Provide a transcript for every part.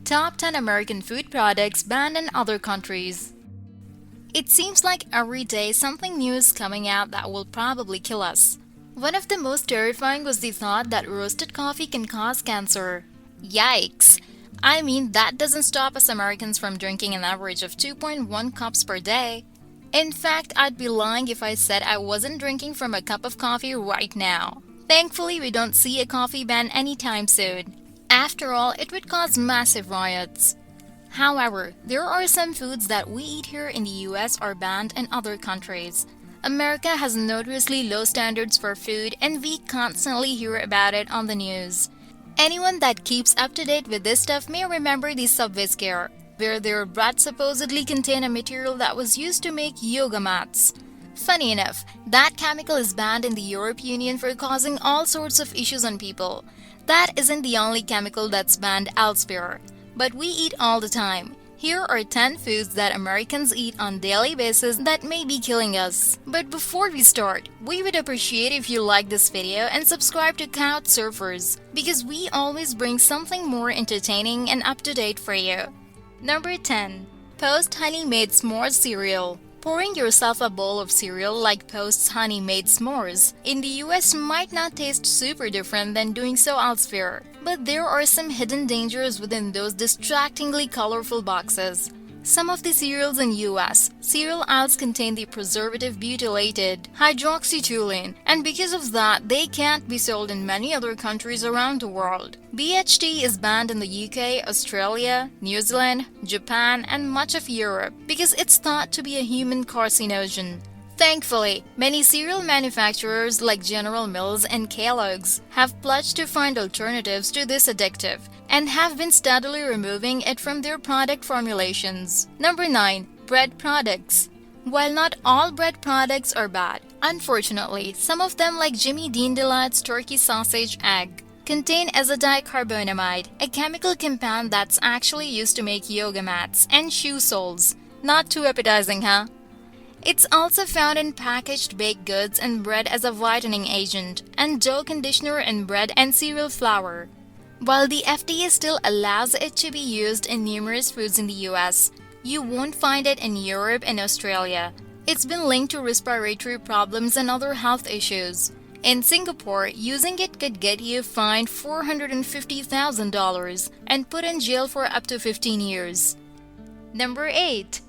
Top 10 American food products banned in other countries. It seems like every day something new is coming out that will probably kill us. One of the most terrifying was the thought that roasted coffee can cause cancer. Yikes! I mean, that doesn't stop us Americans from drinking an average of 2.1 cups per day. In fact, I'd be lying if I said I wasn't drinking from a cup of coffee right now. Thankfully, we don't see a coffee ban anytime soon. After all, it would cause massive riots. However, there are some foods that we eat here in the US are banned in other countries. America has notoriously low standards for food and we constantly hear about it on the news. Anyone that keeps up to date with this stuff may remember the Subway scare, where their bread supposedly contained a material that was used to make yoga mats. Funny enough, that chemical is banned in the European Union for causing all sorts of issues on people. That isn't the only chemical that's banned elsewhere, but we eat all the time. Here are 10 foods that Americans eat on a daily basis that may be killing us. But before we start, we would appreciate if you like this video and subscribe to Couch Surfers because we always bring something more entertaining and up-to-date for you. Number 10. Post Honey Made S'mores Cereal. Pouring yourself a bowl of cereal like Post's Honey Made S'mores in the US might not taste super different than doing so elsewhere, but there are some hidden dangers within those distractingly colorful boxes. Some of the cereals in US cereal aisles contain the preservative butylated hydroxytoluene, and because of that, they can't be sold in many other countries around the world. BHT is banned in the UK, Australia, New Zealand, Japan, and much of Europe because it's thought to be a human carcinogen. Thankfully, many cereal manufacturers like General Mills and Kellogg's have pledged to find alternatives to this addictive and have been steadily removing it from their product formulations. Number 9. Bread products. While not all bread products are bad, unfortunately, some of them like Jimmy Dean Delight's turkey sausage egg contain azodicarbonamide, a chemical compound that's actually used to make yoga mats and shoe soles. Not too appetizing, huh? It's also found in packaged baked goods and bread as a whitening agent, and dough conditioner in bread and cereal flour. While the FDA still allows it to be used in numerous foods in the US, you won't find it in Europe and Australia. It's been linked to respiratory problems and other health issues. In Singapore, using it could get you fined $450,000 and put in jail for up to 15 years. Number 8.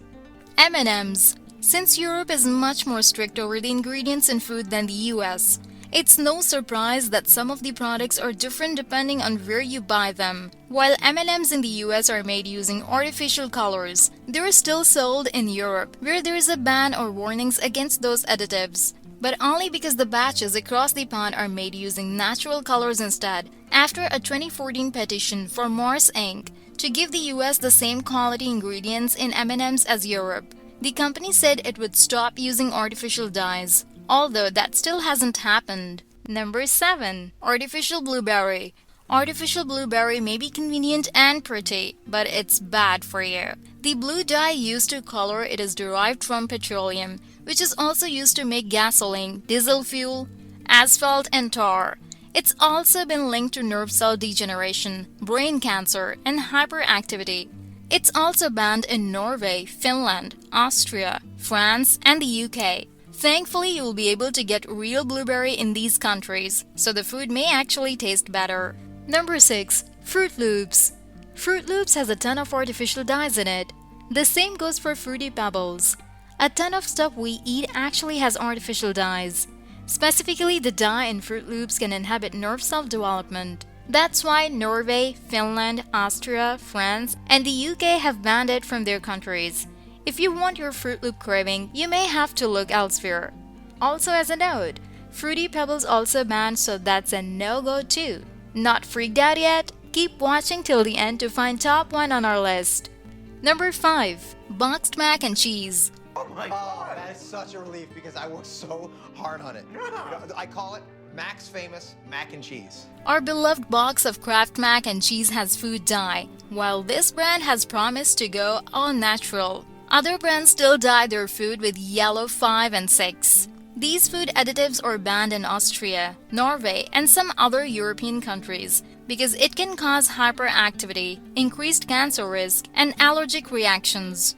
M&M's. Since Europe is much more strict over the ingredients in food than the US, it's no surprise that some of the products are different depending on where you buy them. While M&Ms in the US are made using artificial colors, they're still sold in Europe, where there is a ban or warnings against those additives, but only because the batches across the pond are made using natural colors instead. After a 2014 petition for Mars Inc. to give the US the same quality ingredients in M&Ms as Europe, the company said it would stop using artificial dyes, although that still hasn't happened. Number 7. Artificial blueberry. Artificial blueberry may be convenient and pretty, but it's bad for you. The blue dye used to color it is derived from petroleum, which is also used to make gasoline, diesel fuel, asphalt, and tar. It's also been linked to nerve cell degeneration, brain cancer, and hyperactivity. It's also banned in Norway, Finland, Austria, France, and the UK. Thankfully, you'll be able to get real blueberry in these countries, so the food may actually taste better. Number 6. Fruit Loops. Fruit Loops has a ton of artificial dyes in it. The same goes for Fruity Pebbles. A ton of stuff we eat actually has artificial dyes. Specifically, the dye in Fruit Loops can inhibit nerve cell development. That's why Norway, Finland, Austria, France, and the UK have banned it from their countries. If you want your Fruit Loop craving, you may have to look elsewhere. Also as a note, Fruity Pebbles also banned, so that's a no-go too. Not freaked out yet? Keep watching till the end to find top 1 on our list. Number 5. Boxed mac and cheese. Oh my God! That is such a relief because I worked so hard on it. I call it Mac's Famous Mac and Cheese. Our beloved box of Kraft mac and cheese has food dye, while this brand has promised to go all natural. Other brands still dye their food with yellow 5 and 6. These food additives are banned in Austria, Norway, and some other European countries. because it can cause hyperactivity, increased cancer risk, and allergic reactions.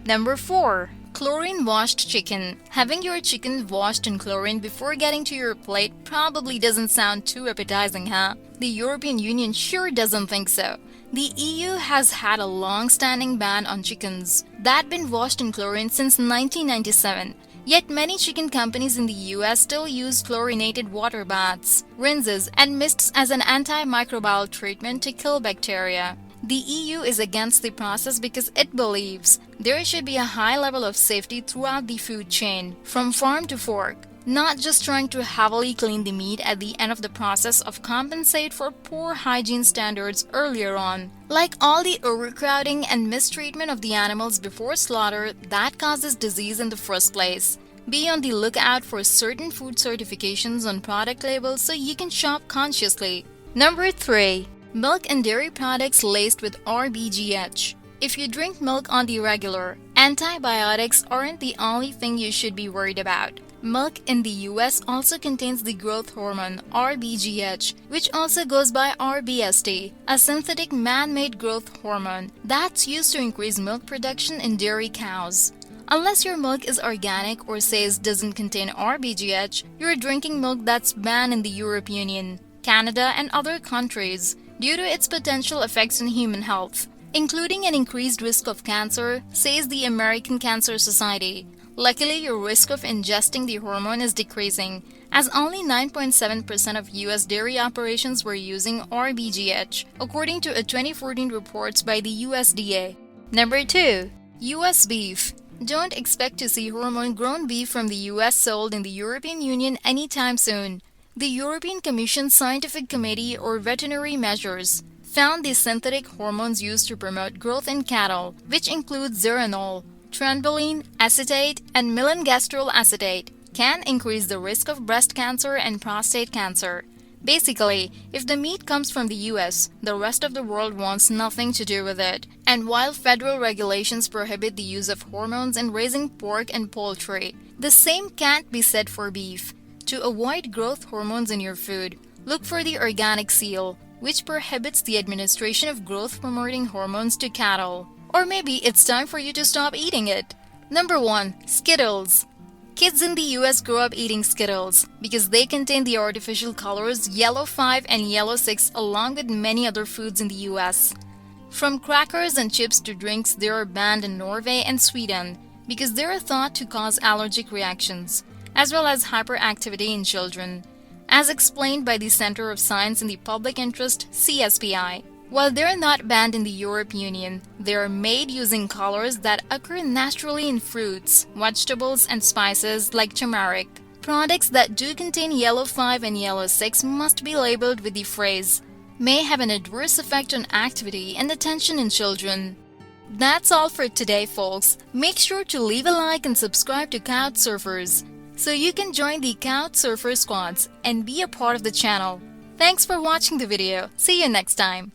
Number 4. Chlorine washed chicken. Having your chicken washed in chlorine before getting to your plate probably doesn't sound too appetizing, huh? The European Union sure doesn't think so. The EU has had a long-standing ban on chickens that been washed in chlorine since 1997. Yet many chicken companies in the US still use chlorinated water baths, rinses, and mists as an antimicrobial treatment to kill bacteria. The EU is against the process because it believes there should be a high level of safety throughout the food chain, from farm to fork, not just trying to heavily clean the meat at the end of the process of compensate for poor hygiene standards earlier on. Like all the overcrowding and mistreatment of the animals before slaughter that causes disease in the first place. Be on the lookout for certain food certifications on product labels so you can shop consciously. Number 3. Milk and dairy products laced with RBGH. If you drink milk on the regular, antibiotics aren't the only thing you should be worried about. Milk in the US also contains the growth hormone RBGH, which also goes by RBST, a synthetic man-made growth hormone that's used to increase milk production in dairy cows. Unless your milk is organic or says doesn't contain RBGH, you're drinking milk that's banned in the European Union, Canada, and other countries due to its potential effects on human health, including an increased risk of cancer, says the American Cancer Society. Luckily, your risk of ingesting the hormone is decreasing, as only 9.7% of US dairy operations were using RBGH, according to a 2014 report by the USDA. Number 2. US beef. Don't expect to see hormone-grown beef from the US sold in the European Union anytime soon. The European Commission's Scientific Committee or Veterinary Measures found the synthetic hormones used to promote growth in cattle, which include zeranol, trenbolene, acetate, and melangastrol acetate, can increase the risk of breast cancer and prostate cancer. Basically, if the meat comes from the US, the rest of the world wants nothing to do with it. And while federal regulations prohibit the use of hormones in raising pork and poultry, the same can't be said for beef. To avoid growth hormones in your food, look for the organic seal, which prohibits the administration of growth-promoting hormones to cattle. Or maybe it's time for you to stop eating it. Number 1. Skittles. Kids in the US grow up eating Skittles because they contain the artificial colors Yellow 5 and Yellow 6 along with many other foods in the US. From crackers and chips to drinks, they are banned in Norway and Sweden because they are thought to cause allergic reactions, as well as hyperactivity in children, as explained by the Center of Science in the Public Interest (CSPI). While they're not banned in the European Union, they are made using colors that occur naturally in fruits, vegetables, and spices like turmeric. Products that do contain Yellow 5 and Yellow 6 must be labeled with the phrase, "may have an adverse effect on activity and attention in children." That's all for today, folks. Make sure to leave a like and subscribe to Couchsurfers so you can join the Couchsurfer squads and be a part of the channel. Thanks for watching the video. See you next time.